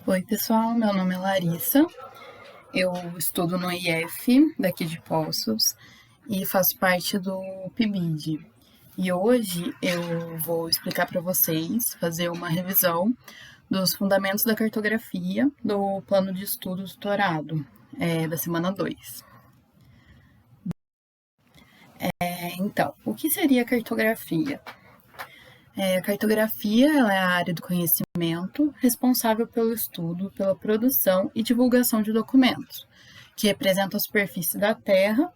Oi, pessoal, meu nome é Larissa, eu estudo no IF daqui de Poços e faço parte do PIBID. E hoje eu vou explicar para vocês, fazer uma revisão dos fundamentos da cartografia do plano de estudo doutorado da semana 2. Então, o que seria a cartografia? A cartografia ela é a área do conhecimento responsável pelo estudo, pela produção e divulgação de documentos, que representam a superfície da Terra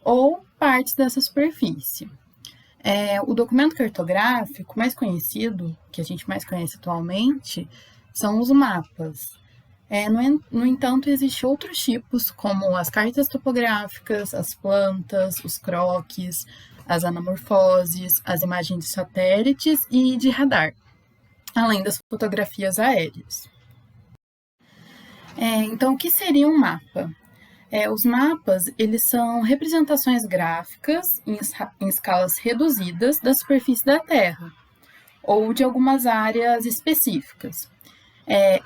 ou partes dessa superfície. O documento cartográfico mais conhecido, que a gente mais conhece atualmente, são os mapas. No entanto, existem outros tipos, como as cartas topográficas, as plantas, os croquis, as anamorfoses, as imagens de satélites e de radar, além das fotografias aéreas. Então, o que seria um mapa? Os mapas, eles são representações gráficas em escalas reduzidas da superfície da Terra, ou de algumas áreas específicas.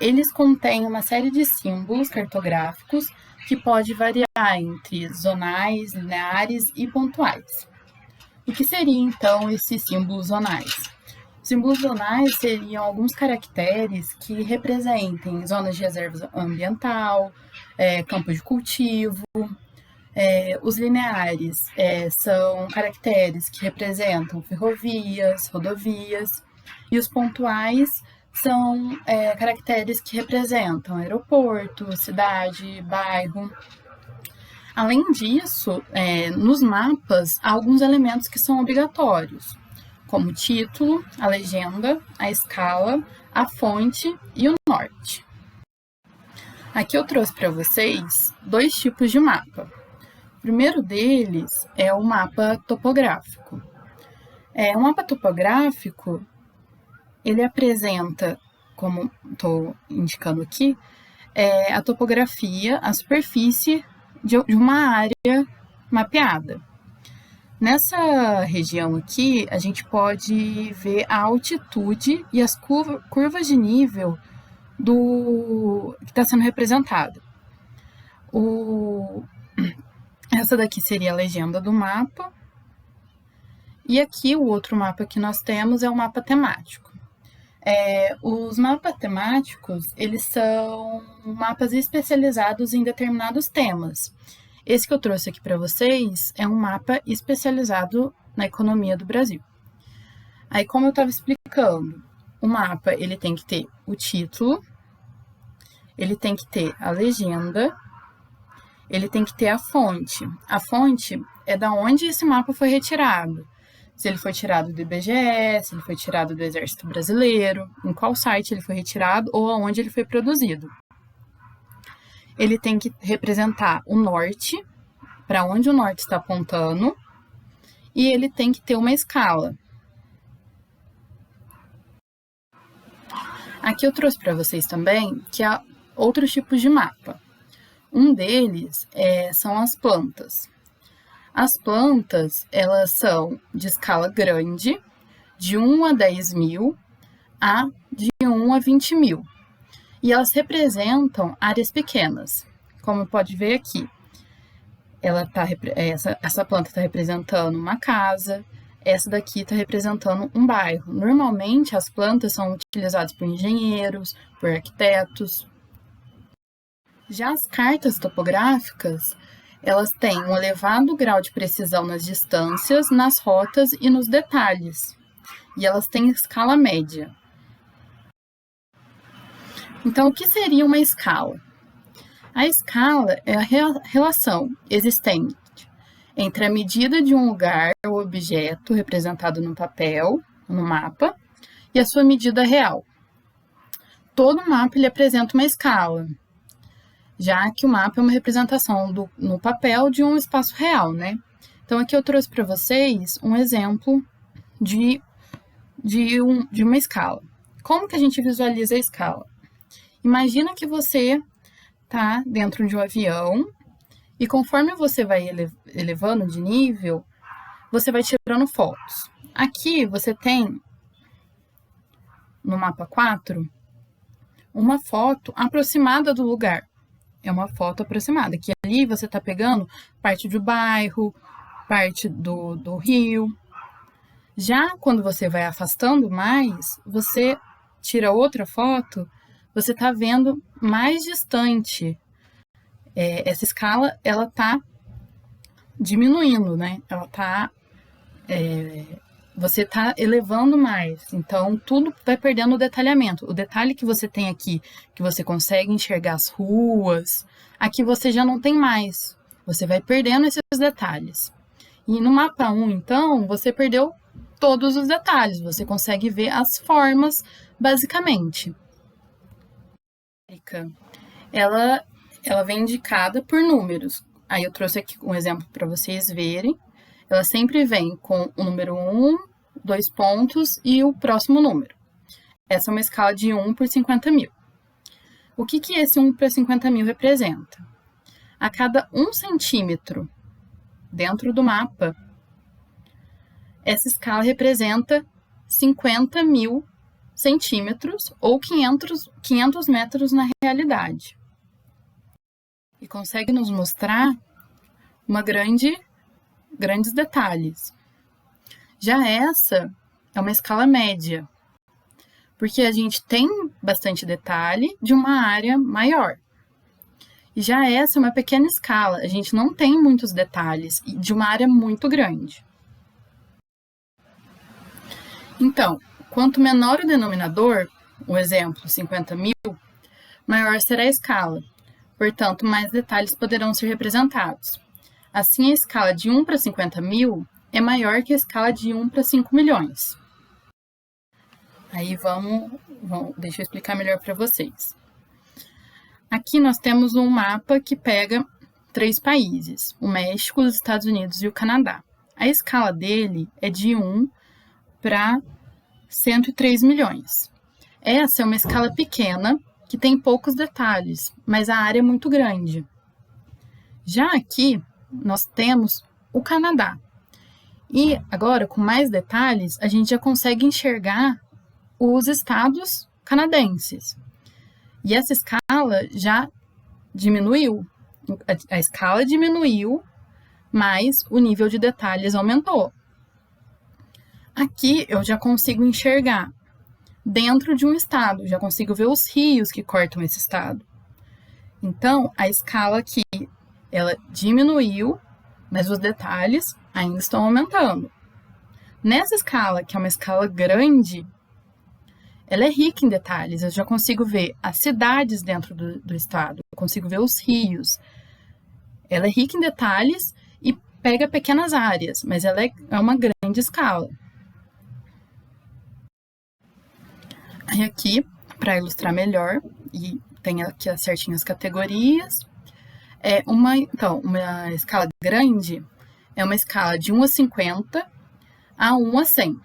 Eles contêm uma série de símbolos cartográficos que pode variar entre zonais, lineares e pontuais. O que seriam, então, esses símbolos zonais? Os símbolos zonais seriam alguns caracteres que representem zonas de reserva ambiental, campo de cultivo. Os lineares são caracteres que representam ferrovias, rodovias, e os pontuais são caracteres que representam aeroporto, cidade, bairro. Além disso, nos mapas, há alguns elementos que são obrigatórios, como o título, a legenda, a escala, a fonte e o norte. Aqui eu trouxe para vocês dois tipos de mapa. O primeiro deles é o mapa topográfico. O mapa topográfico, ele apresenta, como estou indicando aqui, a topografia, a superfície de uma área mapeada. Nessa região aqui, a gente pode ver a altitude e as curvas de nível que está sendo representado. Essa daqui seria a legenda do mapa. E aqui o outro mapa que nós temos é o mapa temático. Os mapas temáticos, eles são mapas especializados em determinados temas. Esse que eu trouxe aqui para vocês é um mapa especializado na economia do Brasil. Aí, como eu estava explicando, o mapa ele tem que ter o título, ele tem que ter a legenda, ele tem que ter a fonte. A fonte é da onde esse mapa foi retirado. Se ele foi tirado do IBGE, se ele foi tirado do Exército Brasileiro, em qual site ele foi retirado ou aonde ele foi produzido. Ele tem que representar o norte, para onde o norte está apontando, e ele tem que ter uma escala. Aqui eu trouxe para vocês também que há outros tipos de mapa. Um deles são as plantas. As plantas, elas são de escala grande, de 1 a 10 mil, a de 1 a 20 mil. E elas representam áreas pequenas, como pode ver aqui. Essa planta está representando uma casa, essa daqui está representando um bairro. Normalmente, as plantas são utilizadas por engenheiros, por arquitetos. Já as cartas topográficas, elas têm um elevado grau de precisão nas distâncias, nas rotas e nos detalhes. E elas têm escala média. Então, o que seria uma escala? A escala é a relação existente entre a medida de um lugar ou objeto representado no papel, no mapa, e a sua medida real. Todo mapa ele apresenta uma escala, já que o mapa é uma representação no papel de um espaço real, né? Então, aqui eu trouxe para vocês um exemplo de uma escala. Como que a gente visualiza a escala? Imagina que você está dentro de um avião e conforme você vai elevando de nível, você vai tirando fotos. Aqui você tem, no mapa 4, uma foto aproximada do lugar. É uma foto aproximada, que ali você está pegando parte do bairro, parte do rio. Já quando você vai afastando mais, você tira outra foto, você está vendo mais distante. Essa escala, ela está diminuindo, né? Ela está... você está elevando mais, então tudo vai perdendo o detalhamento. O detalhe que você tem aqui, que você consegue enxergar as ruas, aqui você já não tem mais. Você vai perdendo esses detalhes. E no mapa 1, então, você perdeu todos os detalhes, você consegue ver as formas, basicamente. Ela vem indicada por números. Aí eu trouxe aqui um exemplo para vocês verem. Ela sempre vem com o número 1, 2 pontos e o próximo número. Essa é uma escala de 1 por 50 mil. O que esse 1 por 50 mil representa? A cada 1 centímetro dentro do mapa, essa escala representa 50 mil centímetros ou 500 metros na realidade. E consegue nos mostrar grandes detalhes. Já essa é uma escala média, porque a gente tem bastante detalhe de uma área maior. E já essa é uma pequena escala, a gente não tem muitos detalhes de uma área muito grande. Então, quanto menor o denominador, o exemplo 50 mil, maior será a escala. Portanto, mais detalhes poderão ser representados. Assim, a escala de 1 para 50 mil é maior que a escala de 1 para 5 milhões. Aí deixa eu explicar melhor para vocês. Aqui nós temos um mapa que pega 3 países, o México, os Estados Unidos e o Canadá. A escala dele é de 1 para 103 milhões. Essa é uma escala pequena, que tem poucos detalhes, mas a área é muito grande. Já aqui, nós temos o Canadá. E agora, com mais detalhes, a gente já consegue enxergar os estados canadenses. E essa escala já diminuiu. A escala diminuiu, mas o nível de detalhes aumentou. Aqui eu já consigo enxergar dentro de um estado, já consigo ver os rios que cortam esse estado. Então, a escala aqui, ela diminuiu, mas os detalhes ainda estão aumentando. Nessa escala, que é uma escala grande, ela é rica em detalhes. Eu já consigo ver as cidades dentro do estado, eu consigo ver os rios. Ela é rica em detalhes e pega pequenas áreas, mas ela é uma grande escala. Aí aqui, para ilustrar melhor, e tem aqui certinho as categorias, uma escala grande é uma escala de 1 a 50 a 1 a 100.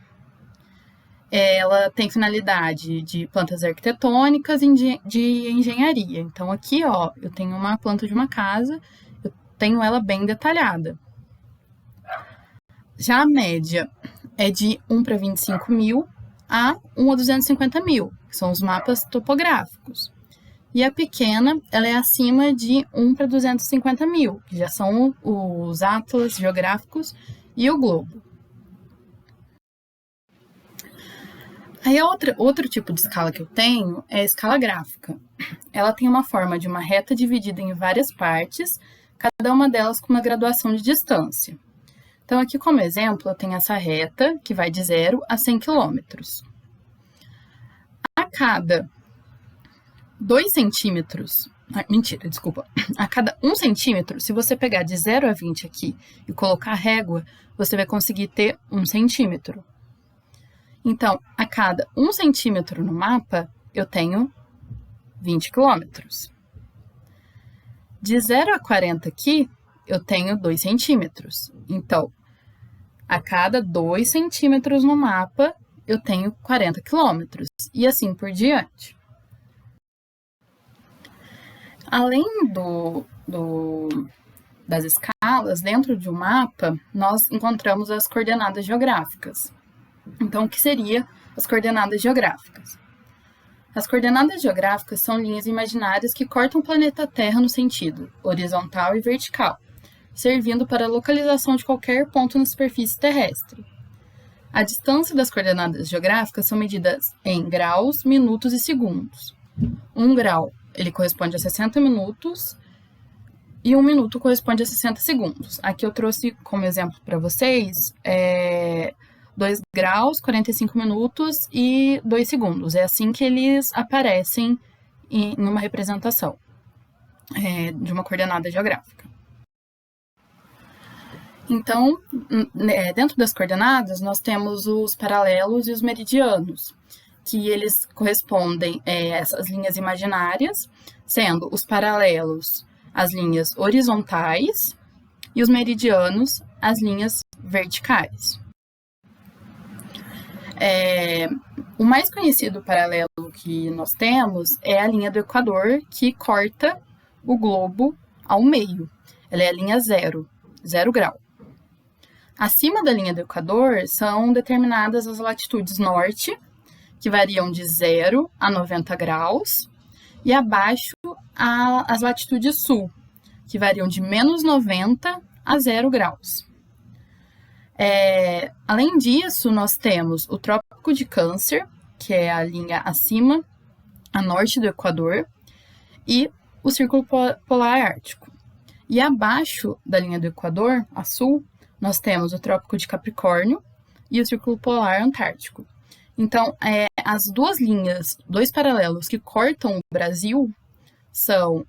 Ela tem finalidade de plantas arquitetônicas e de engenharia. Então, aqui, ó, eu tenho uma planta de uma casa, eu tenho ela bem detalhada. Já a média é de 1 para 25 mil a 1 a 250 mil, que são os mapas topográficos. E a pequena, ela é acima de 1 para 250 mil, que já são os atlas geográficos e o globo. Aí, outro tipo de escala que eu tenho é a escala gráfica. Ela tem uma forma de uma reta dividida em várias partes, cada uma delas com uma graduação de distância. Então, aqui como exemplo, eu tenho essa reta, que vai de 0 a 100 quilômetros. A cada 2 centímetros, a cada 1 centímetro, se você pegar de 0 a 20 aqui e colocar a régua, você vai conseguir ter 1 centímetro. Então, a cada 1 centímetro no mapa, eu tenho 20 quilômetros. De 0 a 40 aqui, eu tenho 2 centímetros. Então, a cada 2 centímetros no mapa, eu tenho 40 quilômetros. E assim por diante. Além das escalas, dentro de um mapa, nós encontramos as coordenadas geográficas. Então, o que seriam as coordenadas geográficas? As coordenadas geográficas são linhas imaginárias que cortam o planeta Terra no sentido horizontal e vertical, servindo para a localização de qualquer ponto na superfície terrestre. A distância das coordenadas geográficas são medidas em graus, minutos e segundos. 1 grau, ele corresponde a 60 minutos e 1 minuto corresponde a 60 segundos. Aqui eu trouxe como exemplo para vocês 2 graus, 45 minutos e 2 segundos. É assim que eles aparecem em uma representação de uma coordenada geográfica. Então, dentro das coordenadas, nós temos os paralelos e os meridianos, que eles correspondem a essas linhas imaginárias, sendo os paralelos as linhas horizontais e os meridianos as linhas verticais. O mais conhecido paralelo que nós temos é a linha do Equador, que corta o globo ao meio. Ela é a linha 0 grau. Acima da linha do Equador são determinadas as latitudes norte, que variam de 0 a 90 graus, e abaixo as latitudes sul, que variam de menos 90 a 0 graus. Além disso, nós temos o Trópico de Câncer, que é a linha acima, a norte do Equador, e o Círculo Polar Ártico. E abaixo da linha do Equador, a sul, nós temos o Trópico de Capricórnio e o Círculo Polar Antártico. Então, as duas linhas, dois paralelos que cortam o Brasil são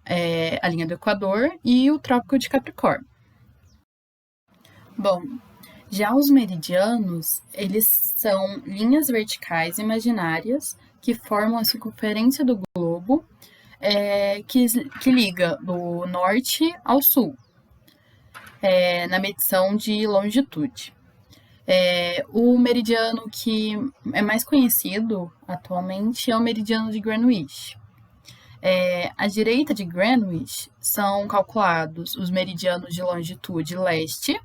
a linha do Equador e o Trópico de Capricórnio. Bom, já os meridianos, eles são linhas verticais imaginárias que formam a circunferência do globo, que liga do norte ao sul, na medição de longitude. O meridiano que é mais conhecido atualmente é o meridiano de Greenwich. À direita de Greenwich são calculados os meridianos de longitude leste,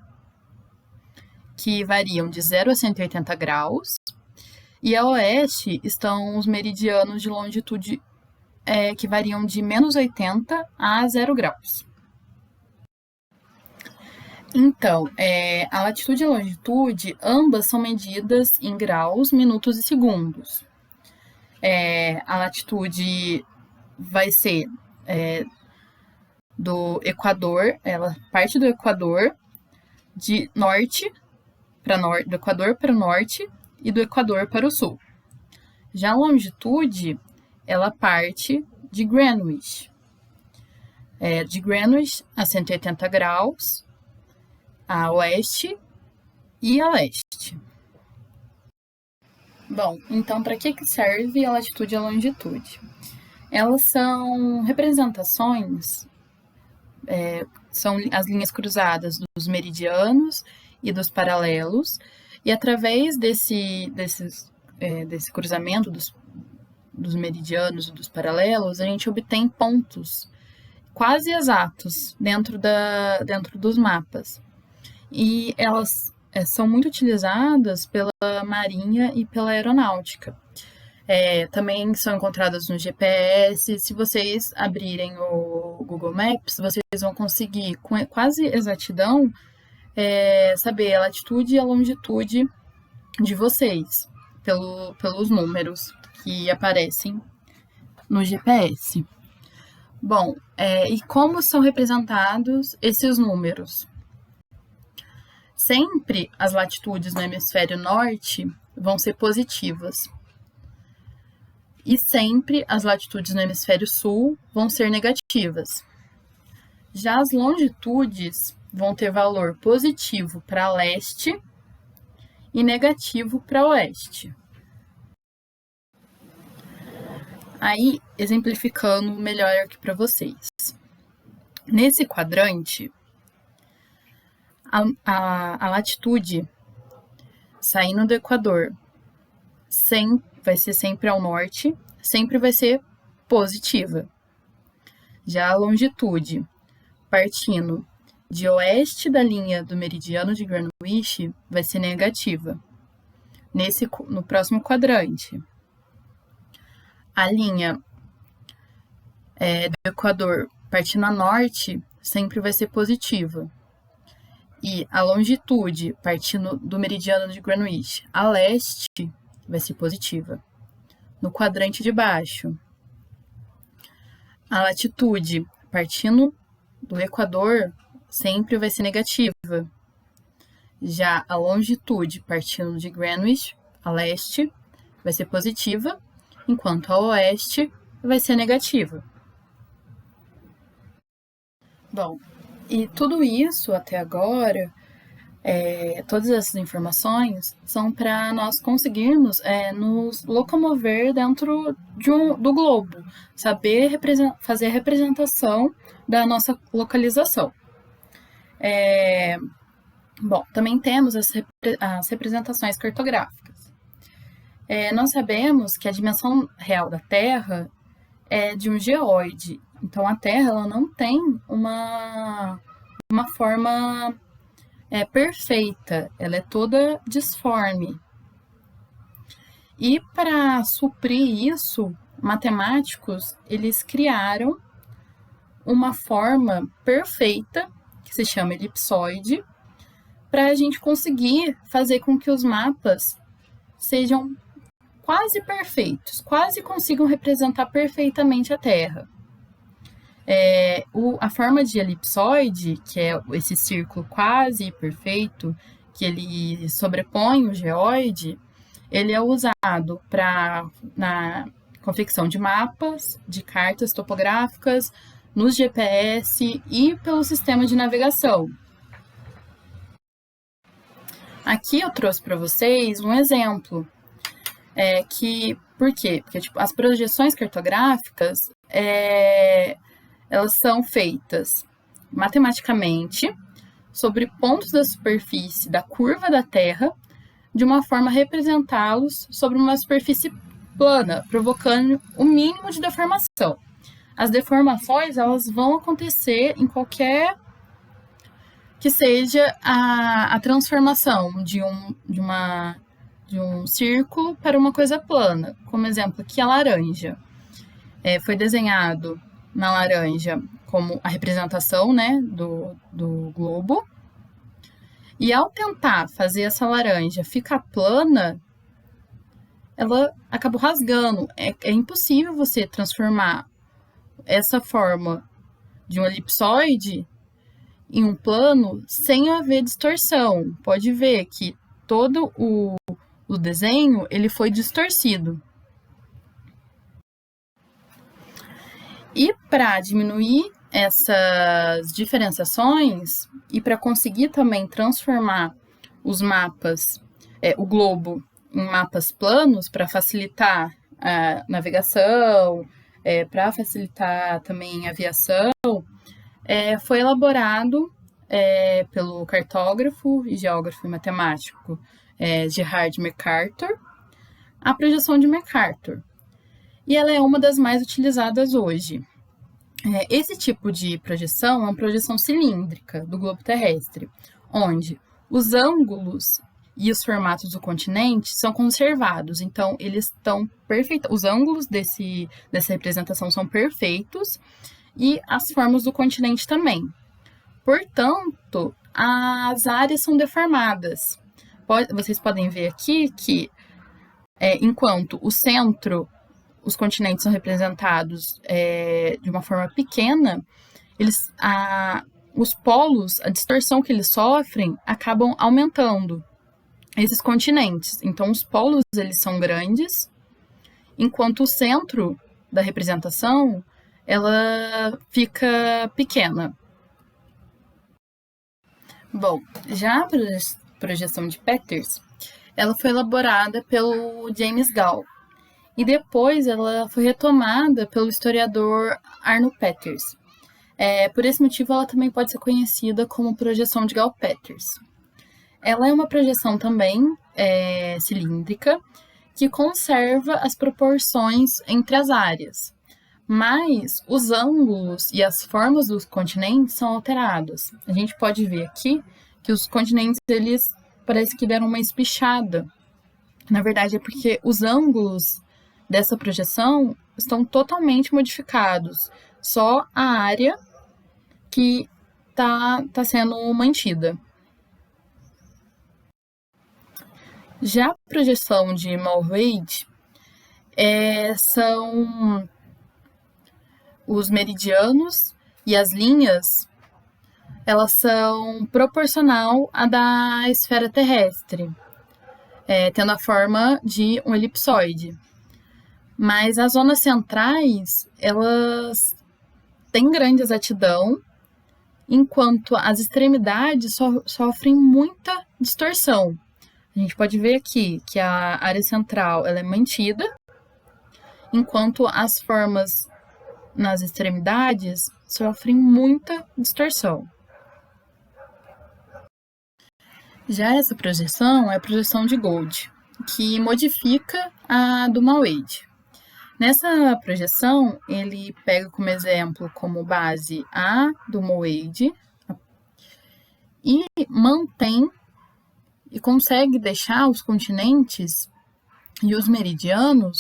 que variam de 0 a 180 graus, e a oeste estão os meridianos de longitude que variam de menos 80 a 0 graus. Então, a latitude e a longitude, ambas são medidas em graus, minutos e segundos. A latitude vai ser do Equador, ela parte do Equador de norte para norte, do Equador para o norte e do Equador para o sul. Já a longitude, ela parte de Greenwich, de Greenwich a 180 graus, a oeste e a leste. Bom, então para que serve a latitude e a longitude? Elas são representações, são as linhas cruzadas dos meridianos e dos paralelos, e através desse cruzamento dos meridianos e dos paralelos, a gente obtém pontos quase exatos dentro dos mapas. E elas são muito utilizadas pela Marinha e pela Aeronáutica. Também são encontradas no GPS. Se vocês abrirem o Google Maps, vocês vão conseguir, com quase exatidão, saber a latitude e a longitude de vocês, pelos números que aparecem no GPS. Bom, e como são representados esses números? Sempre as latitudes no hemisfério norte vão ser positivas. E sempre as latitudes no hemisfério sul vão ser negativas. Já as longitudes vão ter valor positivo para leste e negativo para oeste. Aí, exemplificando melhor aqui para vocês. Nesse quadrante, a latitude saindo do Equador vai ser sempre ao norte, sempre vai ser positiva. Já a longitude, partindo de oeste da linha do meridiano de Greenwich, vai ser negativa, no próximo quadrante. A linha do Equador partindo a norte sempre vai ser positiva. E a longitude partindo do meridiano de Greenwich a leste vai ser positiva. No quadrante de baixo, a latitude partindo do Equador sempre vai ser negativa. Já a longitude partindo de Greenwich a leste vai ser positiva, enquanto a oeste vai ser negativa. Bom, e tudo isso até agora, todas essas informações são para nós conseguirmos nos locomover dentro do globo, saber fazer a representação da nossa localização. Bom, também temos as representações cartográficas. Nós sabemos que a dimensão real da Terra é de um geóide. Então, a Terra ela não tem uma forma perfeita, ela é toda disforme. E para suprir isso, matemáticos eles criaram uma forma perfeita, que se chama elipsoide, para a gente conseguir fazer com que os mapas sejam quase perfeitos, quase consigam representar perfeitamente a Terra. A forma de elipsoide, que é esse círculo quase perfeito, que ele sobrepõe o geóide, ele é usado na confecção de mapas, de cartas topográficas, nos GPS e pelo sistema de navegação. Aqui eu trouxe para vocês um exemplo. Por quê? Porque as projeções cartográficas, elas são feitas matematicamente sobre pontos da superfície da curva da Terra, de uma forma a representá-los sobre uma superfície plana, provocando o mínimo de deformação. As deformações elas vão acontecer em qualquer que seja a transformação de um círculo para uma coisa plana. Como exemplo, aqui a laranja. Foi desenhado na laranja como a representação, né, do globo. E ao tentar fazer essa laranja ficar plana, ela acabou rasgando. É impossível você transformar essa forma de um elipsoide em um plano sem haver distorção. Pode ver que todo o desenho ele foi distorcido. E para diminuir essas diferenciações e para conseguir também transformar os mapas, o globo, em mapas planos para facilitar a navegação, para facilitar também a aviação, foi elaborado pelo cartógrafo e geógrafo e matemático Gerard Mercator a projeção de Mercator. E ela é uma das mais utilizadas hoje. Esse tipo de projeção é uma projeção cilíndrica do globo terrestre, onde os ângulos e os formatos do continente são conservados. Então, eles estão perfeitos. Os ângulos dessa representação são perfeitos e as formas do continente também. Portanto, as áreas são deformadas. Vocês podem ver aqui que, enquanto o centro, os continentes são representados de uma forma pequena, os polos, a distorção que eles sofrem, acabam aumentando esses continentes. Então, os polos eles são grandes, enquanto o centro da representação ela fica pequena. Bom, já a projeção de Peters, ela foi elaborada pelo James Gall e depois ela foi retomada pelo historiador Arno Peters. Por esse motivo, ela também pode ser conhecida como projeção de Gall-Peters. Ela é uma projeção também cilíndrica que conserva as proporções entre as áreas, mas os ângulos e as formas dos continentes são alterados. A gente pode ver aqui que os continentes eles parece que deram uma espichada. Na verdade, é porque os ângulos dessa projeção estão totalmente modificados, só a área que está sendo mantida. Já a projeção de Mulwade são os meridianos e as linhas, elas são proporcional à da esfera terrestre, tendo a forma de um elipsoide. Mas as zonas centrais, elas têm grande exatidão, enquanto as extremidades sofrem muita distorção. A gente pode ver aqui que a área central ela é mantida, enquanto as formas nas extremidades sofrem muita distorção. Já essa projeção é a projeção de Gould, que modifica a do Mulwade. Nessa projeção, ele pega como exemplo, como base, a do Mulwade e mantém e consegue deixar os continentes e os meridianos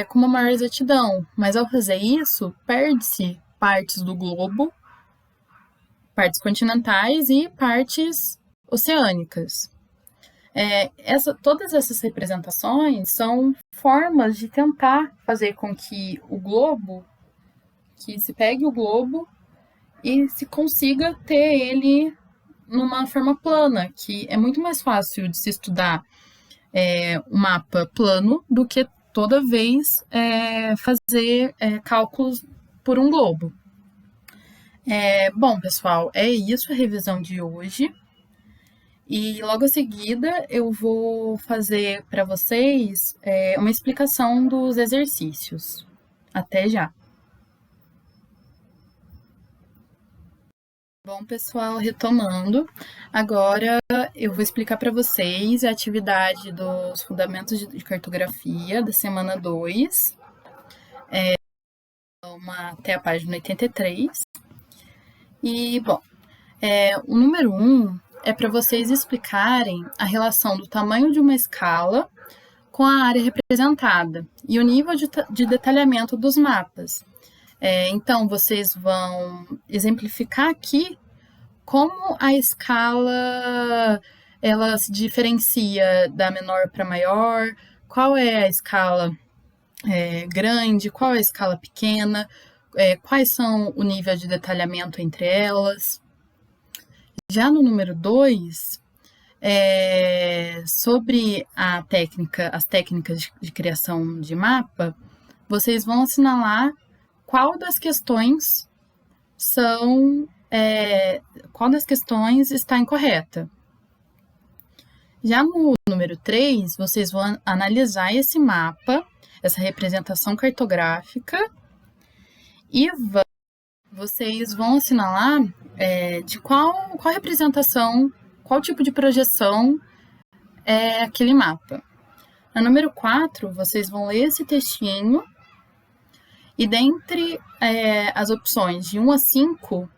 com uma maior exatidão. Mas ao fazer isso, perde-se partes do globo, partes continentais e partes oceânicas. Todas essas representações são formas de tentar fazer com que se pegue o globo e se consiga ter ele numa forma plana, que é muito mais fácil de se estudar um mapa plano do que toda vez fazer cálculos por um globo. Bom, pessoal, é isso a revisão de hoje. E logo a seguida eu vou fazer para vocês uma explicação dos exercícios. Até já! Bom, pessoal, retomando, agora eu vou explicar para vocês a atividade dos Fundamentos de Cartografia da semana 2, até a página 83. E, bom, o número 1 é para vocês explicarem a relação do tamanho de uma escala com a área representada e o nível de detalhamento dos mapas. Então, vocês vão exemplificar aqui como a escala ela se diferencia da menor para maior, qual é a escala grande, qual é a escala pequena, quais são o nível de detalhamento entre elas. Já no número 2, sobre as técnicas de criação de mapa, vocês vão assinalar qual das questões está incorreta. Já no número 3, vocês vão analisar esse mapa, essa representação cartográfica, e vocês vão assinalar de qual representação, qual tipo de projeção é aquele mapa. No número 4, vocês vão ler esse textinho e dentre as opções de 1 a 5,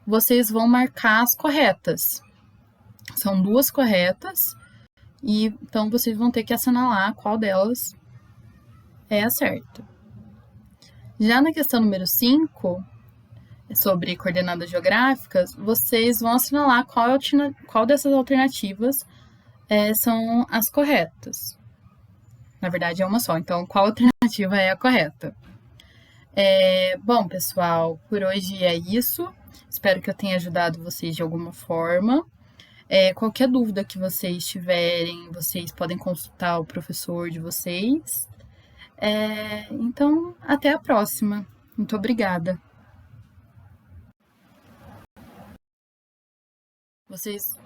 vocês vão marcar as corretas. São 2 corretas, e então vocês vão ter que assinalar qual delas é a certa. Já na questão número 5, sobre coordenadas geográficas, vocês vão assinalar qual dessas alternativas são as corretas. Na verdade, é uma só, então qual alternativa é a correta? Bom, pessoal, por hoje é isso. Espero que eu tenha ajudado vocês de alguma forma. Qualquer dúvida que vocês tiverem, vocês podem consultar o professor de vocês. Então, até a próxima. Muito obrigada. Vocês